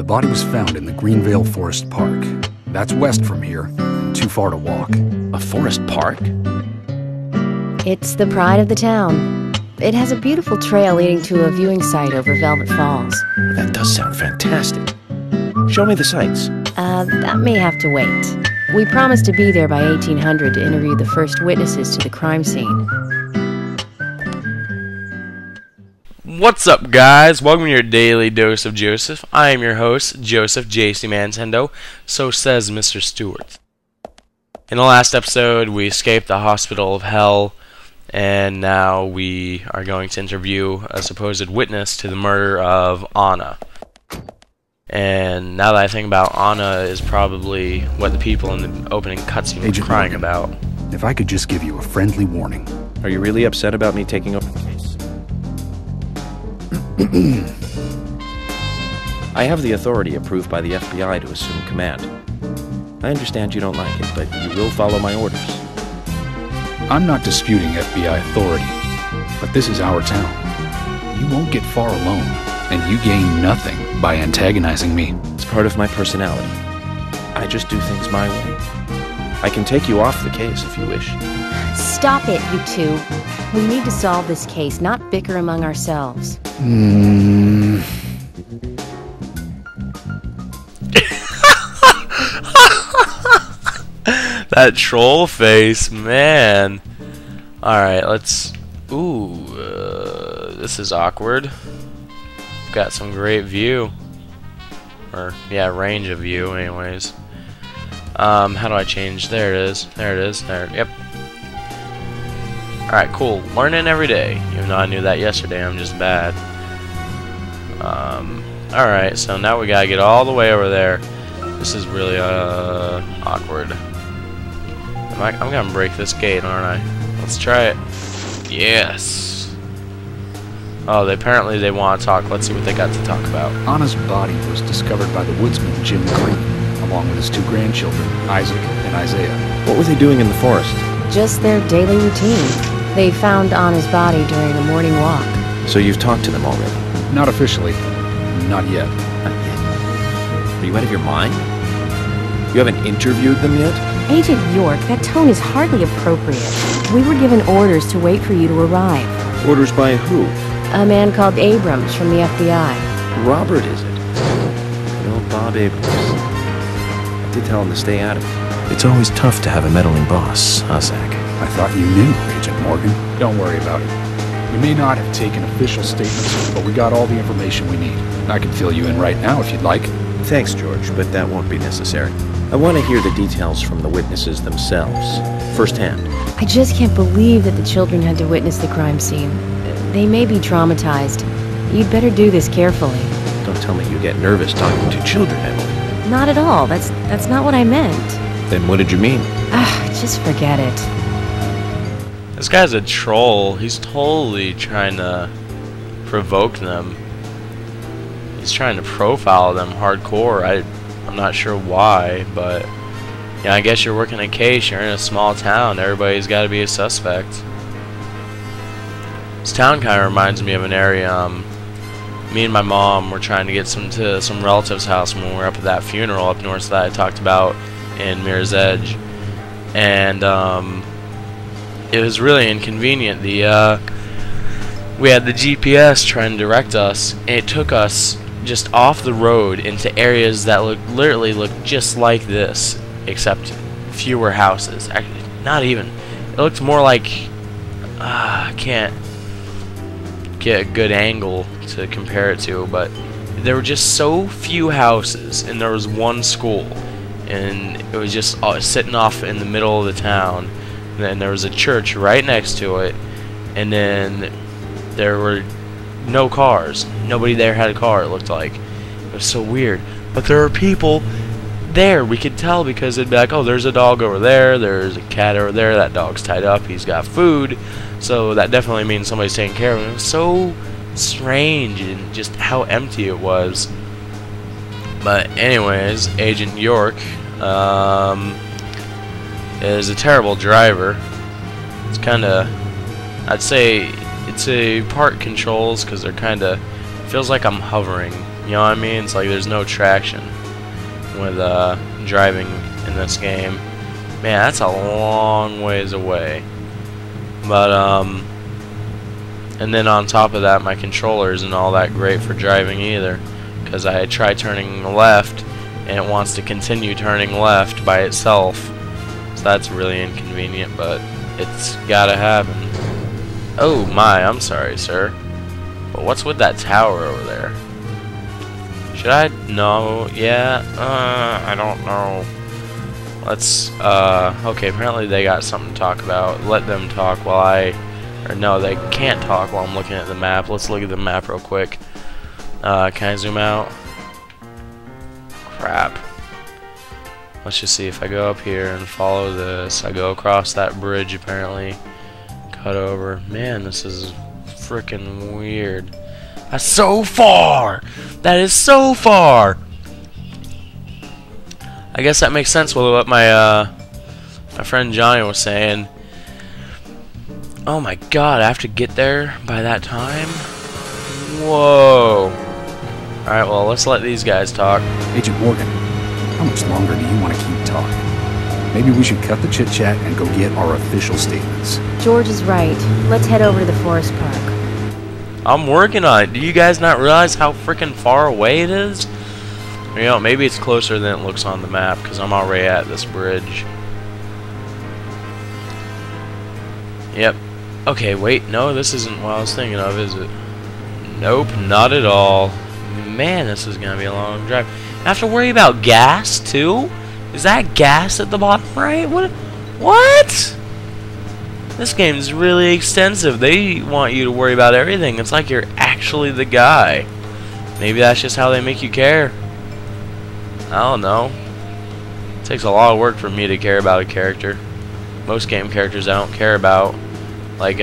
body was found in the Greenvale Forest Park. That's west from here, and too far to walk. A forest park? It's the pride of the town. It has a beautiful trail leading to a viewing site over Velvet Falls. That does sound fantastic. Show me the sights. That may have to wait. We promised to be there by 1800 to interview the first witnesses to the crime scene. What's up, guys? Welcome to your daily dose of Joseph. I am your host, Joseph, JsdMaNintendo. So says Mr. Stewart. In the last episode, we escaped the hospital of hell, and now we are going to interview a supposed witness to the murder of Anna. And now that I think about, Anna is probably what the people in the opening cutscene were crying about. If I could just give you a friendly warning. Are you really upset about me taking over the case? I have the authority approved by the FBI to assume command. I understand you don't like it, but you will follow my orders. I'm not disputing FBI authority, but this is our town. You won't get far alone, and you gain nothing by antagonizing me. It's part of my personality. I just do things my way. I can take you off the case if you wish. Stop it, you two. We need to solve this case, not bicker among ourselves. That troll face, man. Alright, let's... Ooh, this is awkward. Got some great view. Or, yeah, range of view, anyways. How do I change? There it is. There it is. There. Yep. Alright, cool. Learning every day. Even though I knew that yesterday, I'm just bad. Alright, so now we gotta get all the way over there. This is really, awkward. I'm gonna break this gate, aren't I? Let's try it. Yes. Oh, apparently they want to talk. Let's see what they got to talk about. Anna's body was discovered by the woodsman Jim Green, along with his two grandchildren, Isaac and Isaiah. What were they doing in the forest? Just their daily routine. They found Anna's body during a morning walk. So you've talked to them already? Not officially. Not yet. Not yet. Are you out of your mind? You haven't interviewed them yet? Agent York, that tone is hardly appropriate. We were given orders to wait for you to arrive. Orders by who? A man called Abrams from the FBI. Robert, is it? Good old Bob Abrams. I did tell him to stay out of it. It's always tough to have a meddling boss, huh, Zach? I thought you knew, Agent Morgan. Don't worry about it. We may not have taken official statements, but we got all the information we need. I can fill you in right now if you'd like. Thanks, George, but that won't be necessary. I want to hear the details from the witnesses themselves, firsthand. I just can't believe that the children had to witness the crime scene. They may be traumatized. You'd better do this carefully. Don't tell me you get nervous talking to children, Emily. Not at all. That's not what I meant. Then what did you mean? Just forget it. This guy's a troll. He's totally trying to provoke them. He's trying to profile them hardcore. I'm not sure why, but yeah, I guess you're working a case. You're in a small town. Everybody's got to be a suspect. This town kind of reminds me of an area. Me and my mom were trying to get to some relative's house when we were up at that funeral up north that I talked about in Mirror's Edge, and it was really inconvenient. We had the GPS trying to direct us, and it took us just off the road into areas that literally look just like this, except fewer houses. Actually, not even. It looked more like I can't get a good angle to compare it to, but there were just so few houses, and there was one school, and it was just sitting off in the middle of the town. And then there was a church right next to it, and then there were no cars. Nobody there had a car, it looked like. It was so weird. But there were people there. We could tell because it'd be like, oh, there's a dog over there, there's a cat over there, that dog's tied up, he's got food. So that definitely means somebody's taking care of him. It was so strange and just how empty it was. But anyways, Agent York is a terrible driver. It's kind of, I'd say it's a part controls because they're kind of, feels like I'm hovering You know what I mean? It's like there's no traction with driving in this game. Man, that's a long ways away. But and then on top of that, my controller isn't all that great for driving either, because I tried turning left and it wants to continue turning left by itself. So that's really inconvenient, but it's gotta happen. Oh my, I'm sorry, sir. But what's with that tower over there? Should I? No. Yeah. I don't know. Let's, okay, apparently they got something to talk about. Let them talk while or no, they can't talk while I'm looking at the map. Let's look at the map real quick. Can I zoom out? Crap. Let's just see if I go up here and follow this. I go across that bridge, apparently. Cut over. Man, this is freaking weird. That's so far! That is so far! I guess that makes sense with what my my friend Johnny was saying. Oh my god, I have to get there by that time? Whoa. Alright, well, let's let these guys talk. Agent Morgan, how much longer do you want to keep talking? Maybe we should cut the chit-chat and go get our official statements. George is right. Let's head over to the forest park. I'm working on it. Do you guys not realize how freaking far away it is? You know, maybe it's closer than it looks on the map, because I'm already at this bridge. Yep. Okay, wait, no, this isn't what I was thinking of, is it? Nope, not at all. Man, this is gonna be a long drive. I have to worry about gas, too? Is that gas at the bottom right? What? This game's really extensive. They want you to worry about everything. It's like you're actually the guy. Maybe that's just how they make you care. I don't know. It takes a lot of work for me to care about a character. Most game characters I don't care about. Like,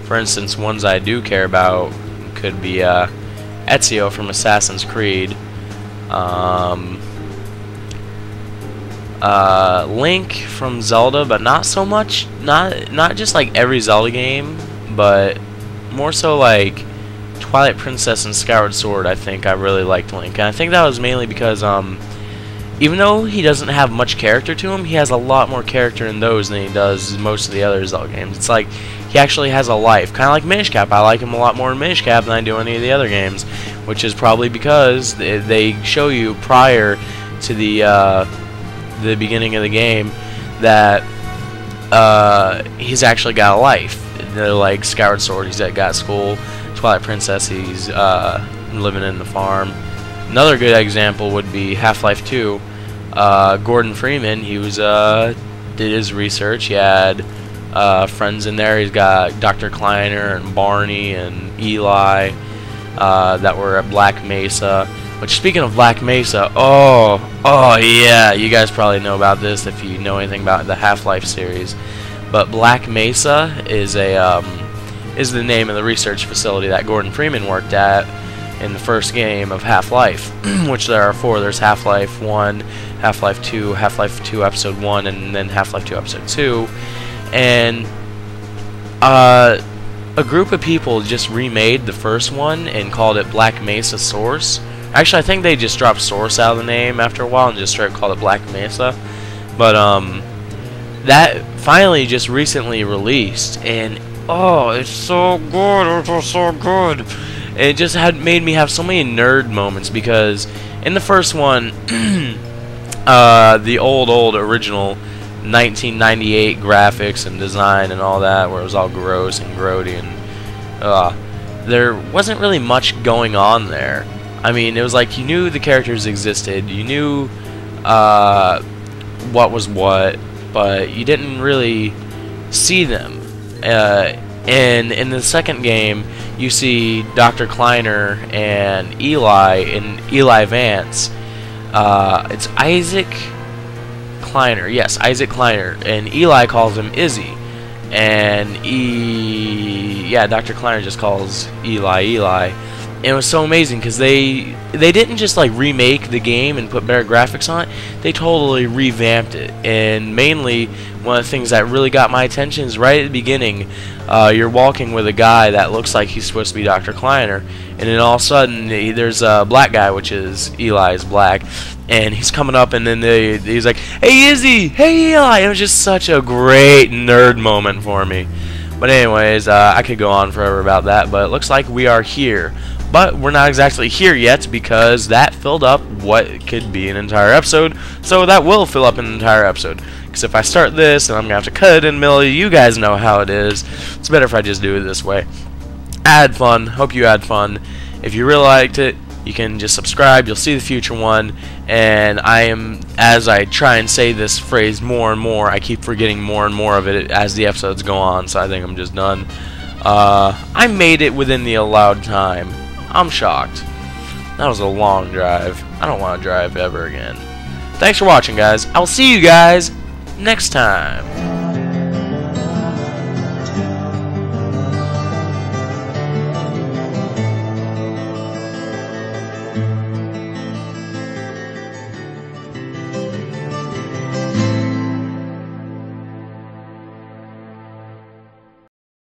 for instance, ones I do care about could be Ezio from Assassin's Creed, Link from Zelda, but not so much. Not just like every Zelda game, but more so like Twilight Princess and Skyward Sword. I think I really liked Link, and I think that was mainly because even though he doesn't have much character to him, he has a lot more character in those than he does most of the other Zelda games. It's like he actually has a life, kind of like Minish Cap. I like him a lot more in Minish Cap than I do any of the other games, which is probably because they show you prior to the beginning of the game that he's actually got a life. They're like Skyward Sword, he's got school. Twilight Princess, he's living in the farm. Another good example would be Half-Life 2. Gordon Freeman, he was did his research. He had friends in there. He's got Dr. Kleiner and Barney and Eli that were at Black Mesa. Which, speaking of Black Mesa, oh yeah, you guys probably know about this if you know anything about the Half-Life series. But Black Mesa is is the name of the research facility that Gordon Freeman worked at in the first game of Half-Life, which there are 4. There's Half-Life 1, Half-Life 2, Half-Life 2 Episode 1, and then Half-Life 2 Episode 2. And a group of people just remade the first one and called it Black Mesa Source. Actually, I think they just dropped Source out of the name after a while and just straight called it Black Mesa. But that finally just recently released, and oh, it's so good. It was so good. It just made me have so many nerd moments, because in the first one, the old original 1998 graphics and design and all that, where it was all gross and grody, and there wasn't really much going on there. I mean, it was like you knew the characters existed, you knew what was what, but you didn't really see them. And in the second game, you see Dr. Kleiner and Eli Vance. It's Isaac Kleiner. Yes, Isaac Kleiner. And Eli calls him Izzy. And Dr. Kleiner just calls Eli. And it was so amazing because they didn't just like remake the game and put better graphics on it. They totally revamped it. And mainly, one of the things that really got my attention is right at the beginning, you're walking with a guy that looks like he's supposed to be Dr. Kleiner, and then all of a sudden there's a black guy, which is Eli's black, and he's coming up, and then he's like, "Hey Izzy, hey Eli." It was just such a great nerd moment for me. But anyways, I could go on forever about that, but it looks like we are here. But we're not exactly here yet, because that filled up what could be an entire episode, so that will fill up an entire episode. Because if I start this, and I'm going to have to cut it in the middle, you guys know how it is. It's better if I just do it this way. I had fun. Hope you had fun. If you really liked it, you can just subscribe. You'll see the future one. And as I try and say this phrase more and more, I keep forgetting more and more of it as the episodes go on, so I think I'm just done. I made it within the allowed time. I'm shocked. That was a long drive. I don't want to drive ever again. Thanks for watching, guys. I will see you guys next time.